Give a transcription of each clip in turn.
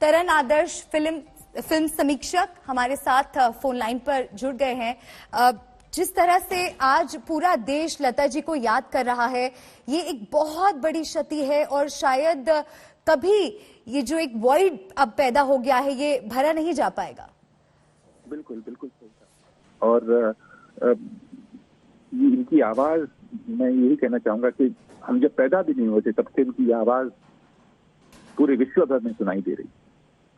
तरन आदर्श film समीक्षक हमारे साथ फोन लाइन पर जुड़ गए हैं। जिस तरह से आज पूरा देश लता जी को याद कर रहा है, ये एक बहुत बड़ी क्षति है और शायद कभी ये जो एक वॉइड अब पैदा हो गया है ये भरा नहीं जा पाएगा। बिल्कुल बिल्कुल सही कहा। और इनकी आवाज, मैं यही कहना चाहूंगा कि हम जब पैदा भी नहीं होते तब से इनकी आवाज पूरे विश्व भर में सुनाई दे रही।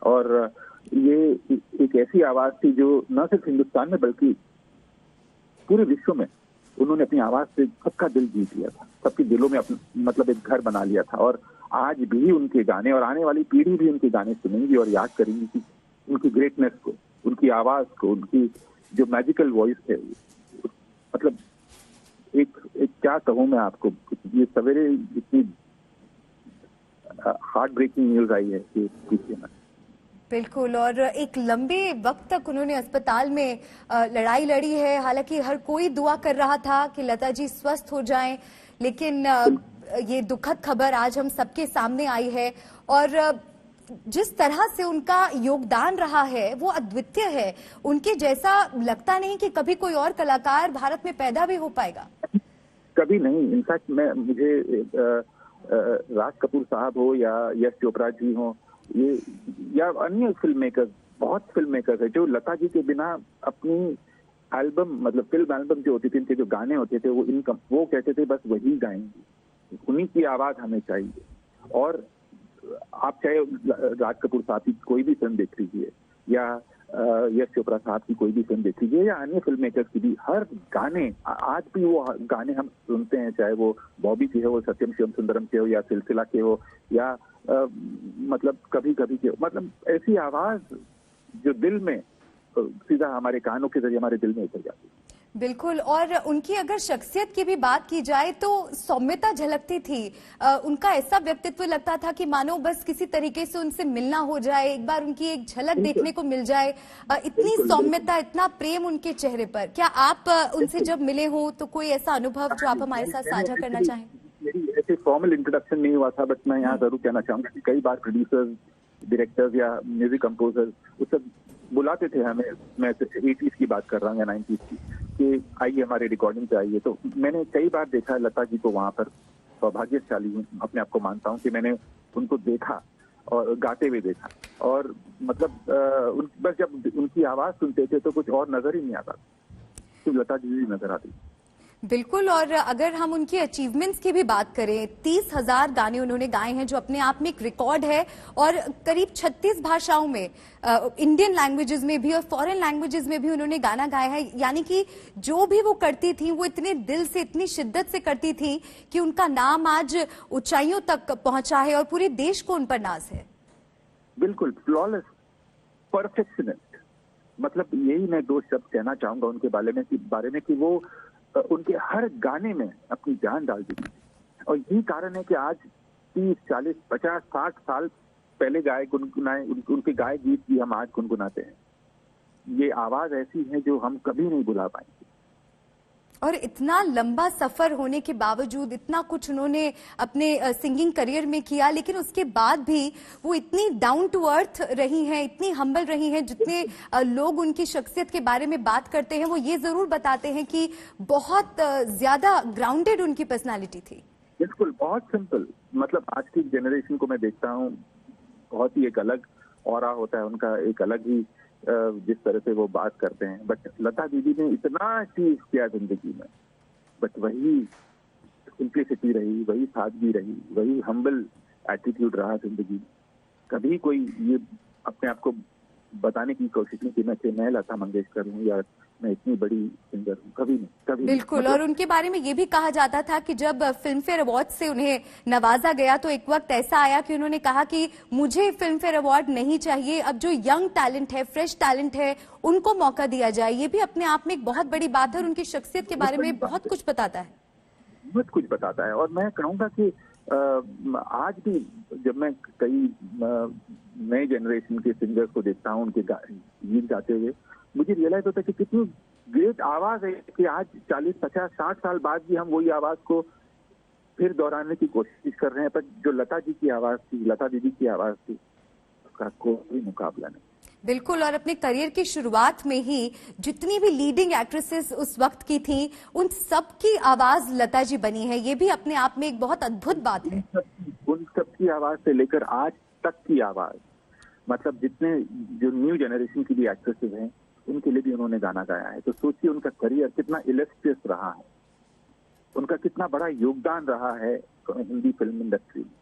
और ये एक ऐसी आवाज थी जो न सिर्फ हिंदुस्तान में बल्कि पूरे विश्व में उन्होंने अपनी आवाज से सबका दिल जीत लिया था, सबके दिलों में मतलब एक घर बना लिया था। और आज भी उनके गाने और आने वाली पीढ़ी भी उनके गाने सुनेंगी और याद करेंगी कि उनकी ग्रेटनेस को, उनकी आवाज को, उनकी जो मैजिकल वॉइस है। मतलब एक क्या कहूं मैं आपको, ये सवेरे इतनी हार्ट ब्रेकिंग न्यूज आई है कि पूछिए ना। बिल्कुल, और एक लंबे वक्त तक उन्होंने अस्पताल में लड़ाई लड़ी है। हालांकि हर कोई दुआ कर रहा था कि लता जी स्वस्थ हो जाएं, लेकिन ये दुखद खबर आज हम सबके सामने आई है। और जिस तरह से उनका योगदान रहा है वो अद्वितीय है। उनके जैसा लगता नहीं कि कभी कोई और कलाकार भारत में पैदा भी हो पाएगा। कभी नहीं। इनफैक्ट मुझे राज कपूर साहब हो या यश चोपड़ा जी हो, ये या अन्य फिल्म मेकर्स, बहुत फिल्म मेकर्स है जो लता जी के बिना अपनी एल्बम, मतलब फिल्म एल्बम जो होती थी, इनके जो गाने होते थे वो कहते थे बस वही गाएंगे, उन्हीं की आवाज हमें चाहिए। और आप चाहे राज कपूर साहब की कोई भी फिल्म देख लीजिए या यश चोपड़ा साहब की कोई भी फिल्म देख लीजिए या अन्य फिल्म मेकर्स की भी, हर गाने आज भी वो गाने हम सुनते हैं, चाहे वो बॉबी के हो, सत्यम शिवम सुंदरम के हो या सिलसिला के हो या मतलब कभी कभी के हो। मतलब ऐसी आवाज जो दिल में सीधा हमारे कानों के जरिए हमारे दिल में उतर जाती है। बिल्कुल, और उनकी अगर शख्सियत की भी बात की जाए तो सौम्यता झलकती थी। उनका ऐसा व्यक्तित्व लगता था कि मानो बस किसी तरीके से उनसे मिलना हो जाए, एक बार उनकी एक झलक देखने को मिल जाए। इतनी सौम्यता, इतना प्रेम उनके चेहरे पर। क्या आप उनसे जब मिले हो तो कोई ऐसा अनुभव जो आप हमारे साथ साझा करना चाहें? मेरी ऐसे फॉर्मल इंट्रोडक्शन नहीं हुआ था, बट मैं यहाँ जरूर कहना चाहूंगा कि कई बार प्रोड्यूसर्स, डायरेक्टर्स या म्यूजिक कंपोजर्स वो सब बुलाते थे हमें। मैं 80s की बात कर रहा हूँ या 90s की, कि आइए हमारे रिकॉर्डिंग पे आइए। तो मैंने कई बार देखा लता जी को वहां पर। सौभाग्यशाली हूँ, अपने आप को मानता हूँ कि मैंने उनको देखा और गाते हुए देखा। और मतलब बस जब उनकी आवाज सुनते थे तो कुछ और नजर ही नहीं आता, सिर्फ लता जी नजर आती। बिल्कुल, और अगर हम उनकी अचीवमेंट्स की भी बात करें, 30,000 गाने उन्होंने गाए हैं जो अपने आप में एक रिकॉर्ड है। और करीब 36 भाषाओं में, इंडियन लैंग्वेजेस में भी और फॉरेन लैंग्वेजेस में भी उन्होंने गाना गाया है। यानी कि जो भी वो करती थी वो इतने दिल से, इतनी शिद्दत से करती थी कि उनका नाम आज ऊंचाइयों तक पहुंचा है और पूरे देश को उन पर नाज है। बिल्कुल फ्लॉलेस, परफेक्शनिस्ट। मतलब यही मैं दो शब्द कहना चाहूंगा उनके बारे में कि वो उनके हर गाने में अपनी जान डाल दी थी। और यही कारण है कि आज 30, 40, 50, 60 साल पहले गाए गुनगुनाए उनके गाए गीत भी हम आज गुनगुनाते हैं। ये आवाज ऐसी है जो हम कभी नहीं भुला पाएंगे। और इतना लंबा सफर होने के बावजूद, इतना कुछ उन्होंने अपने सिंगिंग करियर में किया, लेकिन उसके बाद भी वो इतनी डाउन टू अर्थ रही हैं, इतनी हम्बल रही हैं। जितने लोग उनकी शख्सियत के बारे में बात करते हैं वो ये जरूर बताते हैं कि बहुत ज्यादा ग्राउंडेड उनकी पर्सनालिटी थी। बिल्कुल, बहुत सिंपल। मतलब आज की जनरेशन को मैं देखता हूँ, बहुत ही एक अलग ऑरा होता है उनका, एक अलग ही जिस तरह से वो बात करते हैं। बट लता दीदी ने इतना चीज किया जिंदगी में, बट वही सिंप्लिसिटी रही, वही सादगी रही, वही हम्बल एटीट्यूड रहा जिंदगी में। कभी कोई ये अपने आप को बताने की कोशिश नहीं की मैं लता मंगेशकर हूँ या मैं इतनी बड़ी सिंगर हूँ, कभी नहीं, कभी। बिल्कुल, और उनके बारे में ये भी कहा जाता था कि जब फिल्म फेयर अवार्ड से उन्हें नवाजा गया तो एक वक्त ऐसा आया कि उन्होंने कहा कि मुझे फिल्म फेयर अवार्ड नहीं चाहिए, अब जो यंग टैलेंट है, फ्रेश टैलेंट है, उनको मौका दिया जाए। ये भी अपने आप में एक बहुत बड़ी बात है और उनकी शख्सियत के बारे में बहुत कुछ बताता है। बहुत कुछ बताता है। और मैं कहूँगा कि आज भी जब मैं कई नए जनरेशन के सिंगर्स को देखता हूँ उनके गीत गाते हुए, मुझे रियलाइज होता है कि कितनी ग्रेट आवाज है कि आज 40, 50, 60 साल बाद भी हम वही आवाज को फिर दोहराने की कोशिश कर रहे हैं। पर जो लता जी की आवाज थी, लता दीदी की आवाज थी, का कोई मुकाबला नहीं। बिल्कुल, और अपने करियर की शुरुआत में ही जितनी भी लीडिंग एक्ट्रेसेस उस वक्त की थी, उन सब की आवाज लता जी बनी है। ये भी अपने आप में एक बहुत अद्भुत बात है। उन सब की आवाज से लेकर आज तक की आवाज, मतलब जितने जो न्यू जनरेशन की भी एक्ट्रेसेस हैं, उनके लिए भी उन्होंने गाना गाया है। तो सोचिए उनका करियर कितना इलस्ट्रियस रहा है, उनका कितना बड़ा योगदान रहा है हिंदी फिल्म इंडस्ट्री में।